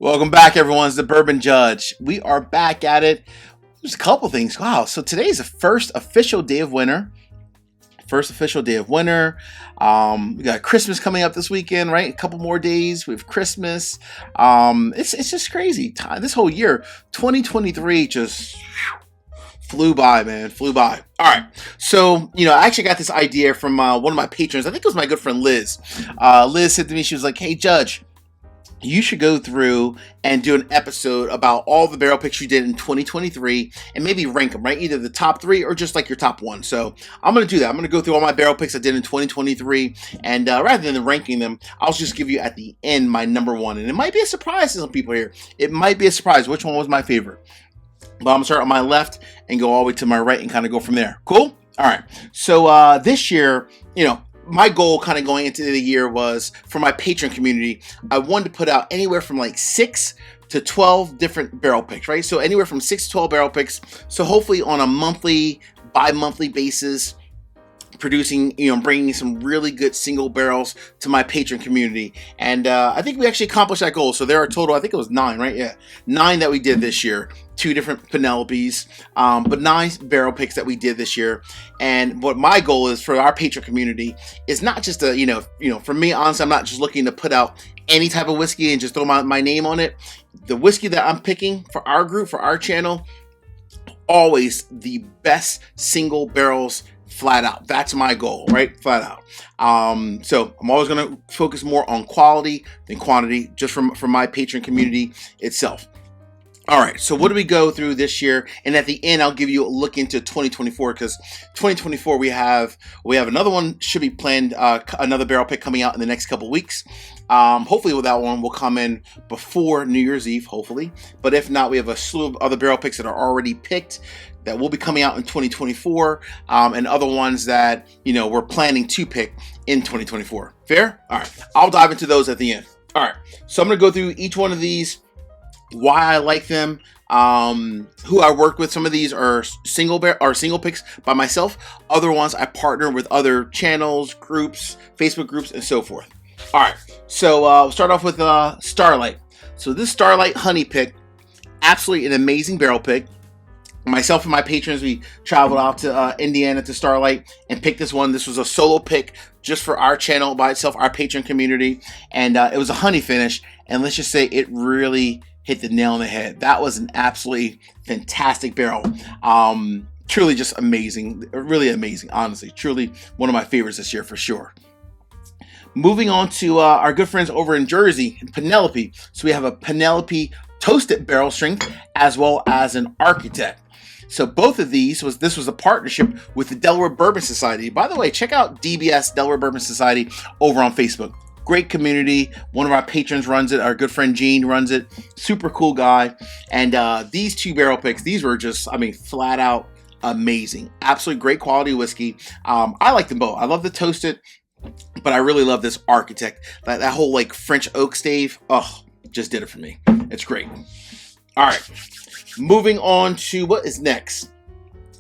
Welcome back, everyone. It's the Bourbon Judge. We are back at it. There's a couple things. Wow. So today is the first official day of winter. We got Christmas coming up this weekend, right? A couple more days. We have Christmas. It's just crazy. This whole year, 2023 just flew by, man. Flew by. All right. So, I actually got this idea from one of my patrons. I think it was my good friend Liz. Liz said to me, she was like, "Hey, Judge, you should go through and do an episode about all the barrel picks you did in 2023 and maybe rank them, right? Either the top 3 or just like your top 1. So I'm going to do that. I'm going to go through all my barrel picks I did in 2023. And rather than ranking them, I'll just give you at the end my number 1. And it might be a surprise to some people here. It might be a surprise which one was my favorite. But I'm going to start on my left and go all the way to my right and kind of go from there. Cool? All right. So this year, my goal kind of going into the year was for my Patron community, I wanted to put out anywhere from like 6 to 12 different barrel picks, right? So anywhere from 6 to 12 barrel picks. So hopefully on a monthly, bi-monthly basis, producing, bringing some really good single barrels to my Patron community. And I think we actually accomplished that goal. So there are a total, I think it was 9, right? Yeah, 9 that we did this year. 2 different Penelopes, but 9 barrel picks that we did this year. And what my goal is for our Patron community is not just for me, honestly, I'm not just looking to put out any type of whiskey and just throw my name on it. The whiskey that I'm picking for our group, for our channel, always the best single barrels flat out. That's my goal, right? Flat out. So I'm always going to focus more on quality than quantity, just from my Patron community itself. All right, so what do we go through this year? And at the end, I'll give you a look into 2024, because 2024 we have another one should be planned, another barrel pick coming out in the next couple weeks. Hopefully that one will come in before New Year's Eve, hopefully. But if not, we have a slew of other barrel picks that are already picked that will be coming out in 2024, and other ones that, we're planning to pick in 2024. Fair? All right, I'll dive into those at the end. All right, so I'm going to go through each one of these, why I like them, who I work with. Some of these are single picks by myself. Other ones I partner with other channels, groups, Facebook groups, and so forth. All right, so we'll start off with Starlight. So this Starlight Honey pick, absolutely an amazing barrel pick. Myself and my patrons, we traveled out to Indiana to Starlight and picked this one. This was a solo pick just for our channel by itself, our Patron community, and it was a honey finish. And let's just say it really hit the nail on the head. That was an absolutely fantastic barrel. Truly just amazing. Really amazing, honestly. Truly one of my favorites this year for sure. Moving on to our good friends over in Jersey, Penelope. So we have a Penelope toasted barrel strength as well as an Architect. So both of these this was a partnership with the Delaware Bourbon Society. By the way, check out DBS, Delaware Bourbon Society, over on Facebook. Great community. One of our patrons runs it. Our good friend Gene runs it. Super cool guy. And these 2 barrel picks, these were just, flat out amazing. Absolutely great quality whiskey. I like them both. I love the toasted, but I really love this Architect. That whole like French oak stave, just did it for me. It's great. All right. Moving on to what is next.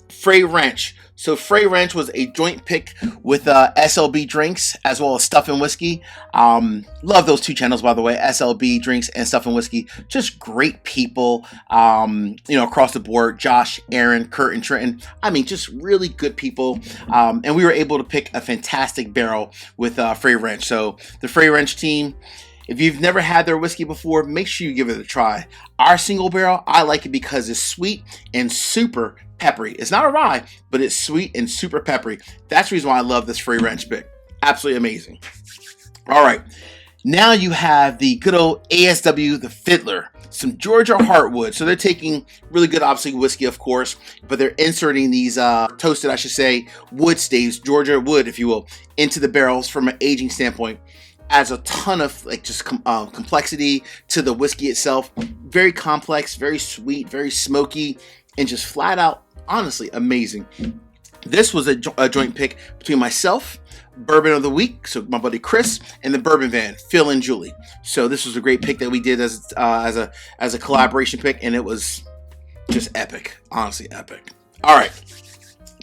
Frey Ranch. So Frey Ranch was a joint pick with SLB Drinks as well as Stuff and Whiskey. Love those 2 channels, by the way, SLB Drinks and Stuff and Whiskey. Just great people, across the board. Josh, Aaron, Kurt, and Trenton. Just really good people. And we were able to pick a fantastic barrel with Frey Ranch. So the Frey Ranch team, if you've never had their whiskey before, make sure you give it a try. Our single barrel, I like it because it's sweet and super peppery. It's not a rye, but it's sweet and super peppery. That's the reason why I love this Frey Ranch pick. Absolutely amazing. All right. Now you have the good old ASW, the Fiddler, some Georgia Heartwood. So they're taking really good, obviously, whiskey, of course, but they're inserting these toasted, I should say, wood staves, Georgia wood, if you will, into the barrels from an aging standpoint. Adds a ton of complexity to the whiskey itself. Very complex, very sweet, very smoky, and just flat out, honestly, amazing. This was a joint pick between myself, Bourbon of the Week, so my buddy Chris, and the Bourbon Van, Phil and Julie. So this was a great pick that we did as a collaboration pick, and it was just epic, honestly epic. All right.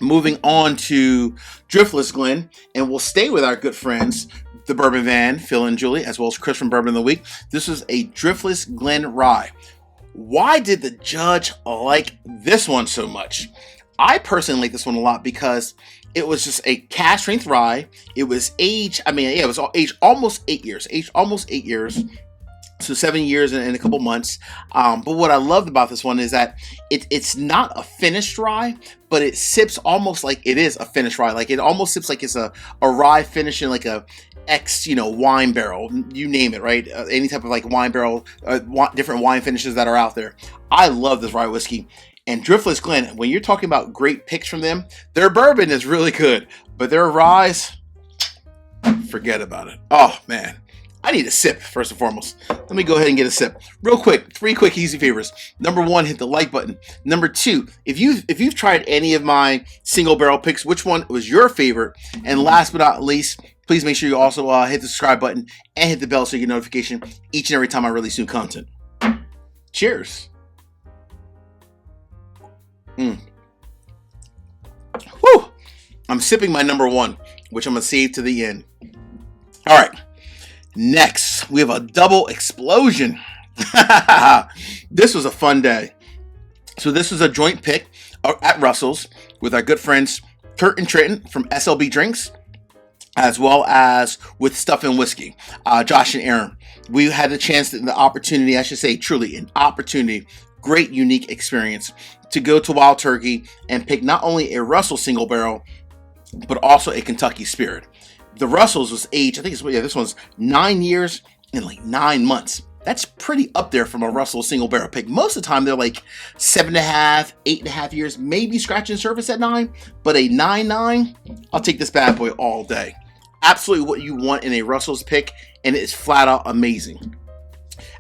Moving on to Driftless, Glenn, and we'll stay with our good friends the Bourbon Van, Phil and Julie, as well as Chris from Bourbon of the Week. This was a Driftless Glen Rye. Why did the judge like this one so much? I personally like this one a lot because it was just a cask strength rye. It was aged, it was aged almost 8 years. So 7 years and a couple months. But what I loved about this one is that it's not a finished rye, but it sips almost like it is a finished rye. Like it almost sips like it's a rye finish in like a wine barrel, you name it, right? Any type of like wine barrel, different wine finishes that are out there. I love this rye whiskey. And Driftless Glen, when you're talking about great picks from them, their bourbon is really good, but their ryes, forget about it. Oh man, I need a sip first and foremost. Let me go ahead and get a sip real quick. 3 quick easy favors. Number 1, hit the like button. Number 2, if you've tried any of my single barrel picks, which one was your favorite? And last but not least, please make sure you also hit the subscribe button and hit the bell so you get notification each and every time I release new content. Cheers. Woo! I'm sipping my number 1, which I'm going to save to the end. All right. Next, we have a double explosion. This was a fun day. So this was a joint pick at Russell's with our good friends Kurt and Trenton from SLB Drinks, as well as with Stuff and Whiskey, Josh and Aaron. We had the chance, the opportunity, I should say, truly an opportunity, great unique experience to go to Wild Turkey and pick not only a Russell single barrel, but also a Kentucky Spirit. The Russell's was aged, I think this one's 9 years and like 9 months. That's pretty up there from a Russell single barrel pick. Most of the time they're like 7.5, 8.5 years, maybe scratching surface at 9, but a 9.9, I'll take this bad boy all day. Absolutely what you want in a Russell's pick, and it is flat out amazing.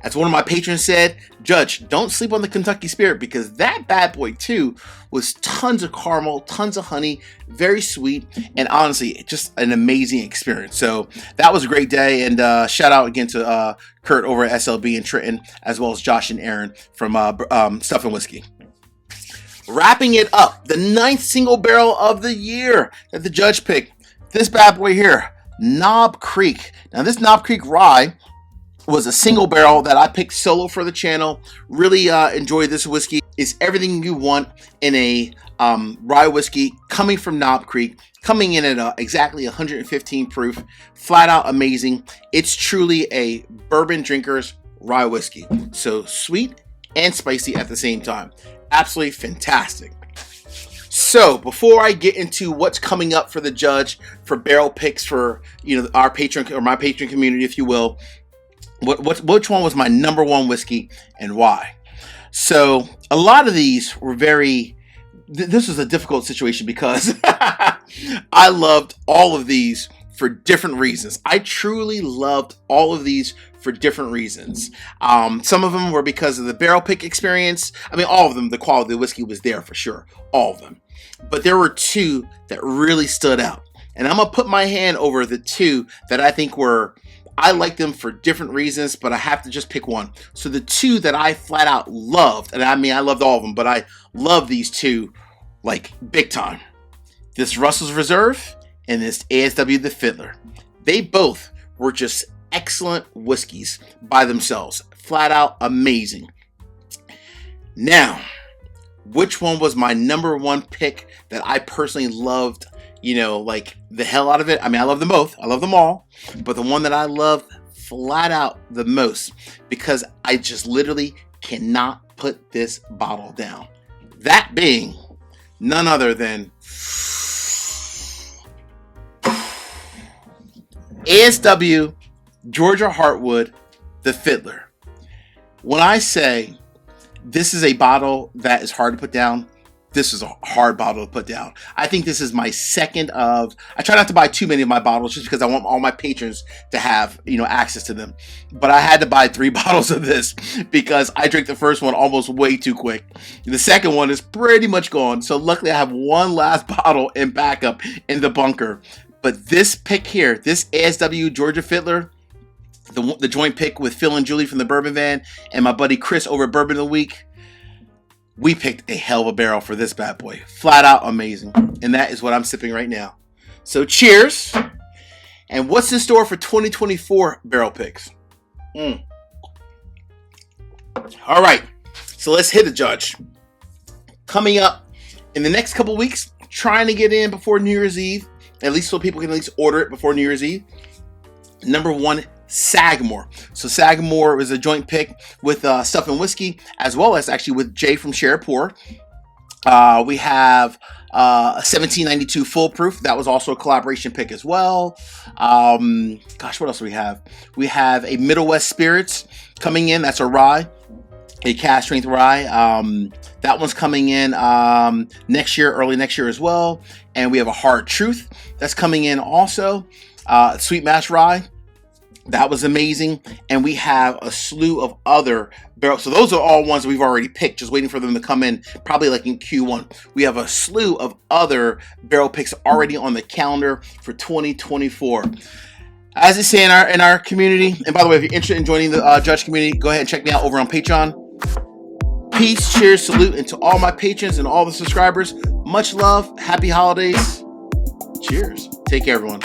As one of my patrons said, Judge, don't sleep on the Kentucky Spirit, because that bad boy too was tons of caramel, tons of honey, very sweet, and honestly, just an amazing experience. So that was a great day, and shout out again to Kurt over at SLB and Trenton, as well as Josh and Aaron from Stuff and Whiskey. Wrapping it up, the 9th single barrel of the year that the judge picked. This bad boy here, Knob Creek. Now this Knob Creek rye was a single barrel that I picked solo for the channel. Really enjoyed this whiskey. It's everything you want in a rye whiskey coming from Knob Creek, coming in at exactly 115 proof, flat out amazing. It's truly a bourbon drinker's rye whiskey. So sweet and spicy at the same time. Absolutely fantastic. So before I get into what's coming up for the judge for barrel picks for our patron or my patron community, if you will, which one was my number 1 whiskey and why? So a lot of these were this was a difficult situation because I loved all of these for different reasons. I truly loved all of these for different reasons. Some of them were because of the barrel pick experience. All of them, the quality of the whiskey was there for sure, all of them. But there were 2 that really stood out. And I'm going to put my hand over the 2 that I think I like them for different reasons, but I have to just pick one. So the 2 that I flat out loved, and I loved all of them, but I love these 2 like big time. This Russell's Reserve and this ASW the Fiddler. They both were just excellent whiskeys by themselves. Flat out amazing. Now, which one was my number 1 pick that I personally loved, like the hell out of it? I love them both. I love them all. But the one that I love flat out the most, because I just literally cannot put this bottle down. That being none other than ASW Georgia Heartwood the Fiddler. When I say this is a bottle that is hard to put down, this is a hard bottle to put down. I think this is my second of, I try not to buy too many of my bottles just because I want all my patrons to have, access to them. But I had to buy 3 bottles of this because I drank the first one almost way too quick. The second one is pretty much gone. So luckily I have one last bottle in backup in the bunker. But this pick here, this ASW Georgia Fiddler, the joint pick with Phil and Julie from the Bourbon Van and my buddy Chris over at Bourbon of the Week, we picked a hell of a barrel for this bad boy. Flat out amazing. And that is what I'm sipping right now. So cheers. And what's in store for 2024 barrel picks? All right, so let's hit it, Judge. Coming up in the next couple weeks, trying to get in before New Year's Eve, at least so people can at least order it before New Year's Eve. Number one, Sagamore. So Sagamore is a joint pick with Stuff and Whiskey, as well as actually with Jay from Share Pour. We have a 1792 Foolproof. That was also a collaboration pick as well. Gosh, what else do we have? We have a Middle West Spirits coming in. That's a rye, a cask strength rye. That one's coming in next year, early next year as well. And we have a Hard Truth that's coming in also. Sweet Mash Rye. That was amazing. And we have a slew of other barrels. So those are all ones that we've already picked, just waiting for them to come in, probably like in Q1. We have a slew of other barrel picks already on the calendar for 2024. As they say in our community, and by the way, if you're interested in joining the Judge community, go ahead and check me out over on Patreon. Peace, cheers, salute, and to all my patrons and all the subscribers, much love, happy holidays. Cheers. Take care, everyone.